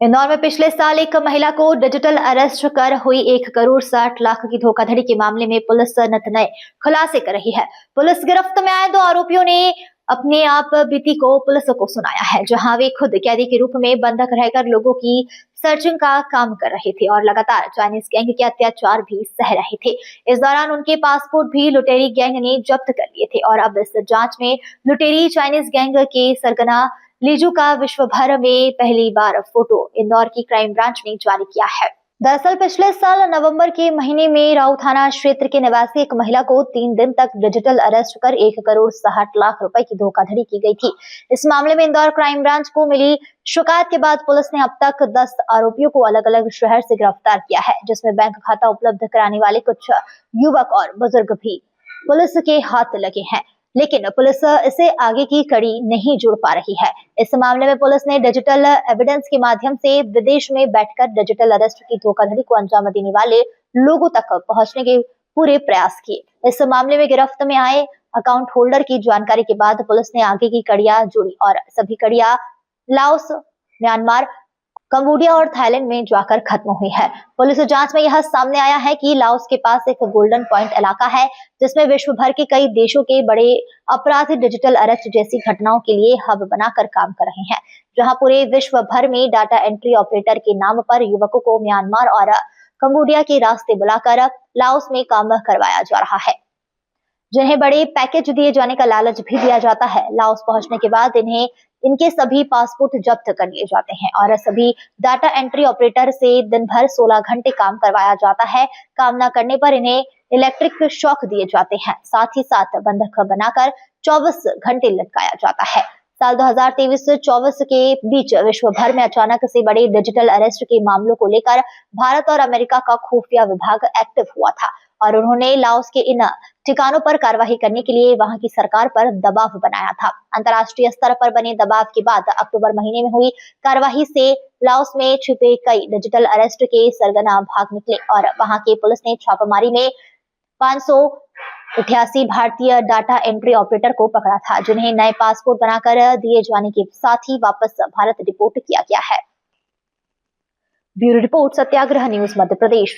इंदौर में पिछले साल एक महिला को डिजिटल अरेस्ट कर हुई 1 करोड़ 60 लाख की धोखाधड़ी के मामले में पुलिस नित नए खुलासे कर रही है। पुलिस गिरफ्त में आए 2 आरोपियों ने अपने आप बीती को पुलिस को सुनाया है, जहां वे खुद कैदी के रूप में बंधक रहकर लोगों की सर्चिंग का काम कर रहे थे और लगातार चाइनीज गैंग के अत्याचार भी सह रहे थे। इस दौरान उनके पासपोर्ट भी लुटेरी गैंग ने जब्त कर लिए थे और अब इस जांच में लुटेरी चाइनीज गैंग के सरगना लीजू का विश्व भर में पहली बार फोटो इंदौर की क्राइम ब्रांच ने जारी किया है। दरअसल पिछले साल नवंबर के महीने में राऊ थाना क्षेत्र के निवासी एक महिला को 3 दिन तक डिजिटल अरेस्ट कर 1 करोड़ 60 लाख रुपए की धोखाधड़ी की गई थी। इस मामले में इंदौर क्राइम ब्रांच को मिली शिकायत के बाद पुलिस ने अब तक 10 आरोपियों को अलग अलग शहर से गिरफ्तार किया है, जिसमें बैंक खाता उपलब्ध कराने वाले कुछ युवक और बुजुर्ग भी पुलिस के हाथ लगे हैं। लेकिन पुलिस इसे आगे की कड़ी नहीं जोड़ पा रही है। इस मामले में पुलिस ने डिजिटल एविडेंस के माध्यम से विदेश में बैठकर डिजिटल अरेस्ट की धोखाधड़ी को अंजाम देने वाले लोगों तक पहुंचने के पूरे प्रयास किए। इस मामले में गिरफ्त में आए अकाउंट होल्डर की जानकारी के बाद पुलिस ने आगे की कड़ियां जोड़ी और सभी कड़ियां लाओस, म्यांमार, कंबोडिया और थाईलैंड में जाकर खत्म हुई है। पुलिस जांच में यह सामने आया है कि लाओस के पास एक गोल्डन पॉइंट इलाका है, जिसमें विश्व भर के कई देशों के बड़े अपराधी डिजिटल अरेस्ट जैसी घटनाओं के लिए हब बनाकर काम कर रहे हैं, जहां पूरे विश्व भर में डाटा एंट्री ऑपरेटर के नाम पर युवकों को म्यांमार और कंबोडिया के रास्ते बुलाकर लाओस में काम करवाया जा रहा है, जिन्हें बड़े पैकेज दिए जाने का लालच भी दिया जाता है। लाओस पहुंचने के बाद इनके सभी पासपोर्ट जब्त कर लिए जाते हैं और सभी डाटा एंट्री ऑपरेटर से दिन भर 16 घंटे काम करवाया जाता है। काम न करने पर इन्हें इलेक्ट्रिक शॉक दिए जाते हैं, साथ ही साथ बंधक बनाकर 24 घंटे लटकाया जाता है। साल 2023-24 के बीच विश्व भर में अचानक से बड़े डिजिटल अरेस्ट के मामलों को लेकर भारत और अमेरिका का खुफिया विभाग एक्टिव हुआ था और उन्होंने लाओस के इन ठिकानों पर कार्रवाई करने के लिए वहां की सरकार पर दबाव बनाया था। अंतर्राष्ट्रीय स्तर पर बने दबाव के बाद अक्टूबर महीने में हुई कार्रवाई से लाओस में छिपे कई डिजिटल अरेस्ट के सरगना भाग निकले और वहां के पुलिस ने छापेमारी में 588 भारतीय डाटा एंट्री ऑपरेटर को पकड़ा था, जिन्हें नए पासपोर्ट बनाकर दिए जाने के साथ ही वापस भारत डिपोर्ट किया गया है। ब्यूरो रिपोर्ट, सत्याग्रह न्यूज, मध्य प्रदेश।